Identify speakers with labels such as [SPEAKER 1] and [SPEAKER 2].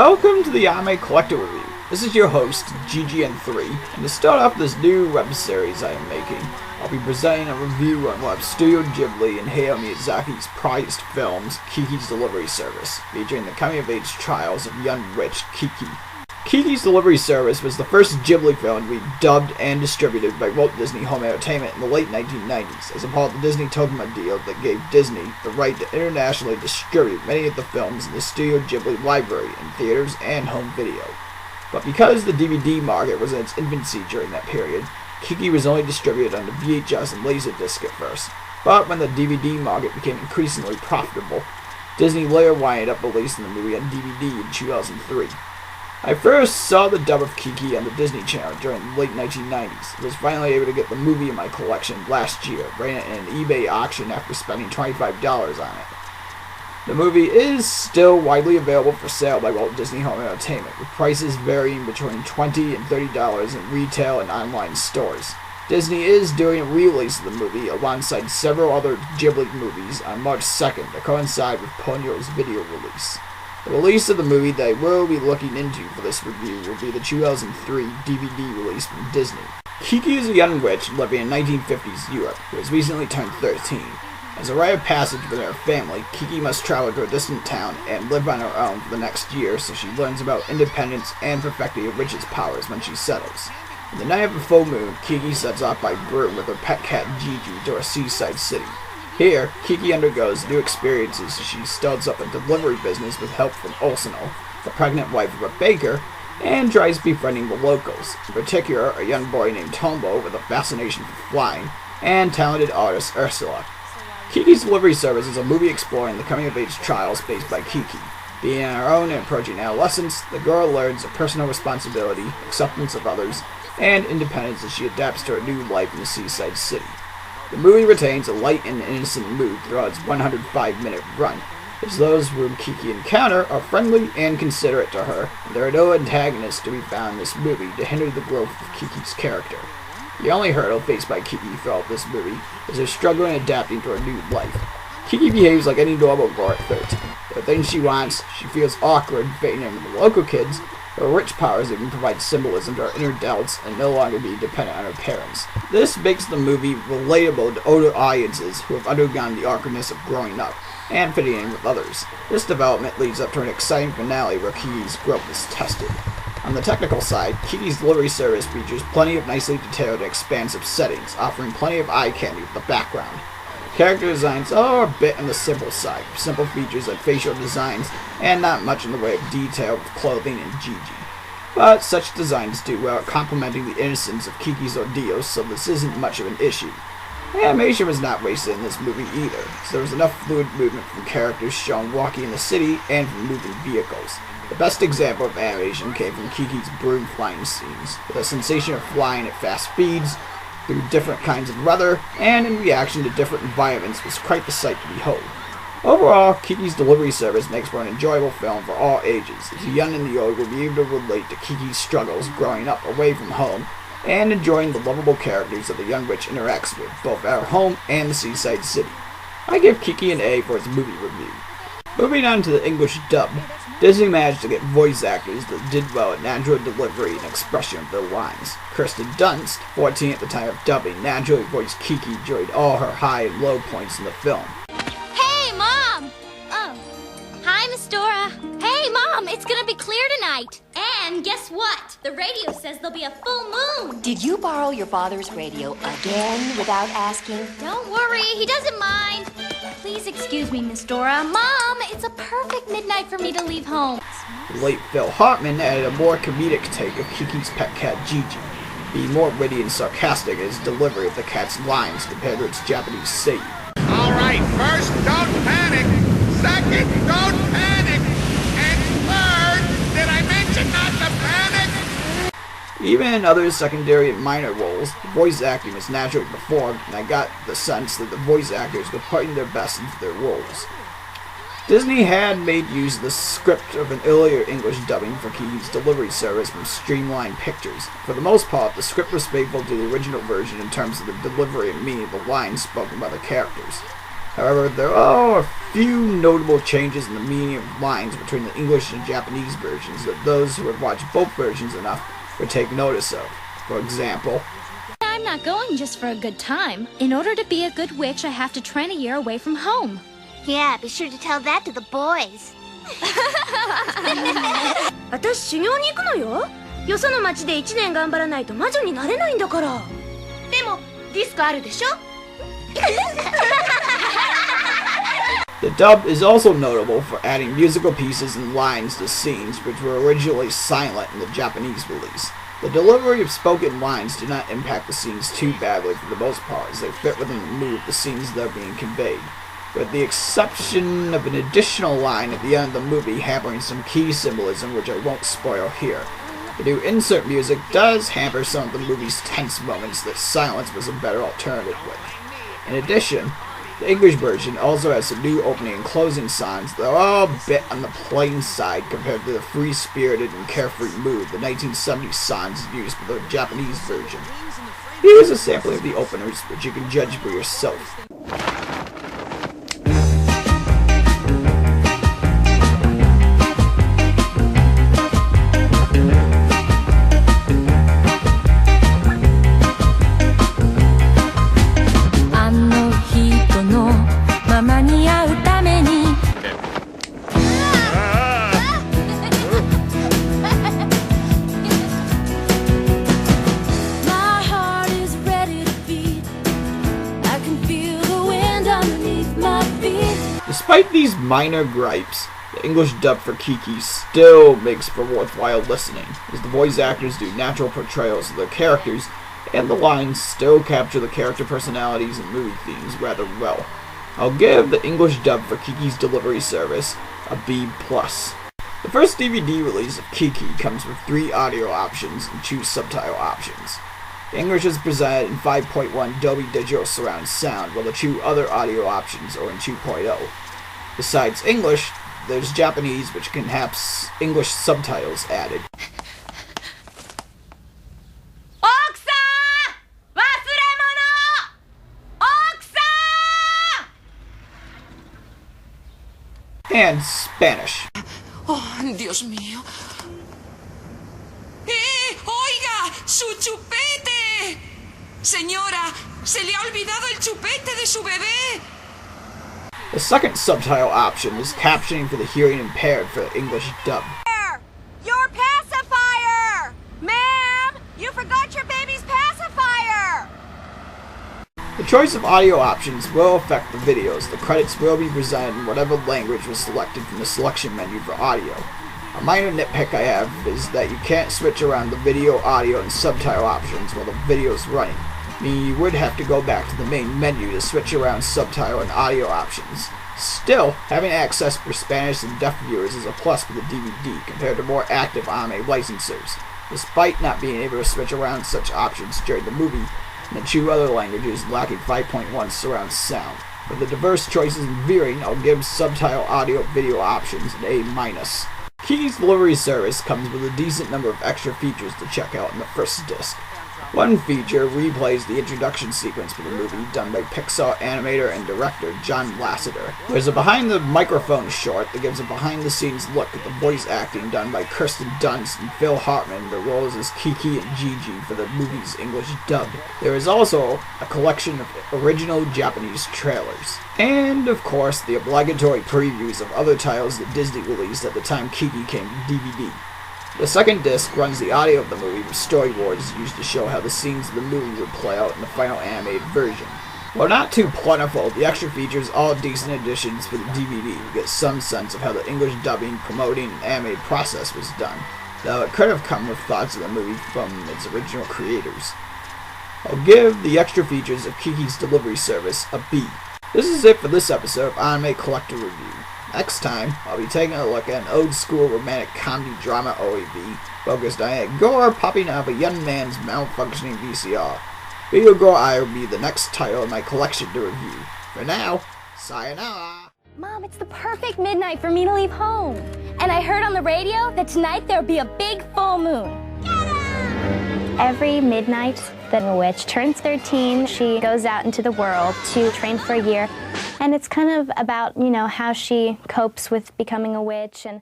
[SPEAKER 1] Welcome to the Anime Collector Review. This is your host, GGN3, and to start off this new web series I am making, I'll be presenting a review on one of Studio Ghibli and Hayao Miyazaki's prized films, Kiki's Delivery Service, featuring the coming-of-age trials of young witch Kiki. Kiki's Delivery Service was the first Ghibli film to be dubbed and distributed by Walt Disney Home Entertainment in the late 1990s as a part of the Disney Tokuma deal that gave Disney the right to internationally distribute many of the films in the Studio Ghibli library in theaters and home video. But because the DVD market was in its infancy during that period, Kiki was only distributed on the VHS and Laserdisc at first. But when the DVD market became increasingly profitable, Disney later winded up releasing the movie on DVD in 2003. I first saw the dub of Kiki on the Disney Channel during the late 1990s. I was finally able to get the movie in my collection last year, buying it in an eBay auction after spending $25 on it. The movie is still widely available for sale by Walt Disney Home Entertainment, with prices varying between $20 and $30 in retail and online stores. Disney is doing a re-release of the movie alongside several other Ghibli movies on March 2nd to coincide with Ponyo's video release. The release of the movie that I will be looking into for this review will be the 2003 DVD release from Disney. Kiki is a young witch living in 1950s Europe who has recently turned 13. As a rite of passage for their family, Kiki must travel to a distant town and live on her own for the next year so she learns about independence and perfecting a witch's powers when she settles. On the night of the full moon, Kiki sets off by broom with her pet cat Gigi to a seaside city. Here, Kiki undergoes new experiences as she starts up a delivery business with help from Ulsano, the pregnant wife of a baker, and tries befriending the locals, in particular a young boy named Tombo with a fascination for flying, and talented artist Ursula. Kiki's Delivery Service is a movie exploring the coming-of-age trials faced by Kiki. Being on her own and approaching adolescence, the girl learns of personal responsibility, acceptance of others, and independence as she adapts to her new life in the seaside city. The movie retains a light and innocent mood throughout its 105-minute run, as those whom Kiki encounter are friendly and considerate to her, and there are no antagonists to be found in this movie to hinder the growth of Kiki's character. The only hurdle faced by Kiki throughout this movie is her struggle in adapting to her new life. Kiki behaves like any normal girl at 13. There are things she wants, she feels awkward fitting in with the local kids, her rich powers even provide symbolism to her inner doubts and no longer be dependent on her parents. This makes the movie relatable to older audiences who have undergone the awkwardness of growing up and fitting in with others. This development leads up to an exciting finale where Kiki's growth is tested. On the technical side, Kiki's Delivery Service features plenty of nicely detailed and expansive settings, offering plenty of eye candy with the background. Character designs are a bit on the simple side, with simple features like facial designs and not much in the way of detail with clothing and Gigi. But such designs do well at complementing the innocence of Kiki's ordeals, so this isn't much of an issue. Animation was not wasted in this movie either, so there was enough fluid movement from characters shown walking in the city and from moving vehicles. The best example of animation came from Kiki's broom flying scenes, with a sensation of flying at fast speeds, through different kinds of weather, and in reaction to different environments was quite the sight to behold. Overall, Kiki's Delivery Service makes for an enjoyable film for all ages, as the young and the old will be able to relate to Kiki's struggles growing up away from home, and enjoying the lovable characters that the young witch interacts with, both at her home and the seaside city. I give Kiki an A for its movie review. Moving on to the English dub, Disney managed to get voice actors that did well at natural delivery and expression of their lines. Kirsten Dunst, 14 at the time of dubbing, naturally voiced Kiki during all her high and low points in the film.
[SPEAKER 2] Hey, Mom! Oh. Hi, Miss Dora. Hey, Mom, it's gonna be clear tonight. And guess what? The radio says there'll be a full moon.
[SPEAKER 3] Did you borrow your father's radio again without asking?
[SPEAKER 2] Don't worry, he doesn't mind. Please excuse me, Miss Dora. Mom, it's a perfect midnight for me to leave home.
[SPEAKER 1] The late Phil Hartman added a more comedic take of Kiki's pet cat Gigi, being more witty and sarcastic in his delivery of the cat's lines compared to its Japanese saying.
[SPEAKER 4] Alright, first, don't panic. Second, don't panic. And third, did I mention not to panic?
[SPEAKER 1] Even in other secondary and minor roles, the voice acting was naturally performed, and I got the sense that the voice actors were putting their best into their roles. Disney had made use of the script of an earlier English dubbing for Kiki's Delivery Service from Streamline Pictures. For the most part, the script was faithful to the original version in terms of the delivery and meaning of the lines spoken by the characters. However, there are a few notable changes in the meaning of lines between the English and Japanese versions that those who have watched both versions enough would take notice of. For example,
[SPEAKER 2] I'm not going just for a good time. In order to be a good witch, I have to train a year away from home.
[SPEAKER 5] Yeah, be sure to tell that to the boys.
[SPEAKER 6] 私修行に行くのよ。よその町で1年頑張らないと魔女になれないんだから。でもディスコあるでしょ。
[SPEAKER 1] the dub is also notable for adding musical pieces and lines to scenes which were originally silent in the Japanese release. The delivery of spoken lines do not impact the scenes too badly for the most part, as they fit within the mood of the scenes that are being conveyed, with the exception of an additional line at the end of the movie hampering some key symbolism which I won't spoil here. The new insert music does hamper some of the movie's tense moments that silence was a better alternative with. In addition, the English version also has some new opening and closing songs that are a bit on the plain side compared to the free-spirited and carefree mood the 1970s songs used for the Japanese version. Here's a sampling of the openers, which you can judge for yourself. Despite these minor gripes, the English dub for Kiki still makes for worthwhile listening, as the voice actors do natural portrayals of their characters, and the lines still capture the character personalities and movie themes rather well. I'll give the English dub for Kiki's delivery service a B+. The first DVD release of Kiki comes with 3 audio options and 2 subtitle options. The English is presented in 5.1 Dolby Digital Surround Sound, while the 2 other audio options are in 2.0. Besides English, there's Japanese, which can have English subtitles added. And Spanish.
[SPEAKER 7] Oh, Dios mío. ¡Oiga! ¡Su chupete! Señora, se le ha olvidado el chupete de su bebé.
[SPEAKER 1] The second subtitle option is captioning for the hearing impaired for the English dub.
[SPEAKER 6] Your pacifier! Ma'am, you forgot your baby's pacifier!
[SPEAKER 1] The choice of audio options will affect the videos. The credits will be presented in whatever language was selected from the selection menu for audio. A minor nitpick I have is that you can't switch around the video, audio, and subtitle options while the video is running. Meaning you would have to go back to the main menu to switch around subtitle and audio options. Still, having access for Spanish and deaf viewers is a plus for the DVD compared to more active anime licensors, despite not being able to switch around such options during the movie, and the 2 other languages lacking 5.1 surround sound. For the diverse choices in viewing, I'll give subtitle audio video options an A-. Kiki's delivery service comes with a decent number of extra features to check out in the first disc. One feature replays the introduction sequence for the movie done by Pixar animator and director John Lasseter. There's a behind the microphone short that gives a behind the scenes look at the voice acting done by Kirsten Dunst and Phil Hartman, the roles as Kiki and Gigi for the movie's English dub. There is also a collection of original Japanese trailers. And, of course, the obligatory previews of other titles that Disney released at the time Kiki came to DVD. The second disc runs the audio of the movie with storyboards used to show how the scenes of the movie would play out in the final animated version. While not too plentiful, the extra features are decent additions for the DVD to get some sense of how the English dubbing, promoting, and animated process was done, though it could have come with thoughts of the movie from its original creators. I'll give the extra features of Kiki's delivery service a B. This is it for this episode of Anime Collector Review. Next time, I'll be taking a look at an old-school romantic comedy drama OAV focused on a gore popping out of a young man's malfunctioning VCR. Video Girl Eye will be the next title in my collection to review. For now, sayonara!
[SPEAKER 2] Mom, it's the perfect midnight for me to leave home. And I heard on the radio that tonight there'll be a big full moon. Every midnight, the witch turns 13. She goes out into the world to train for a year.
[SPEAKER 8] And it's kind of about, you know, how she copes with becoming a witch and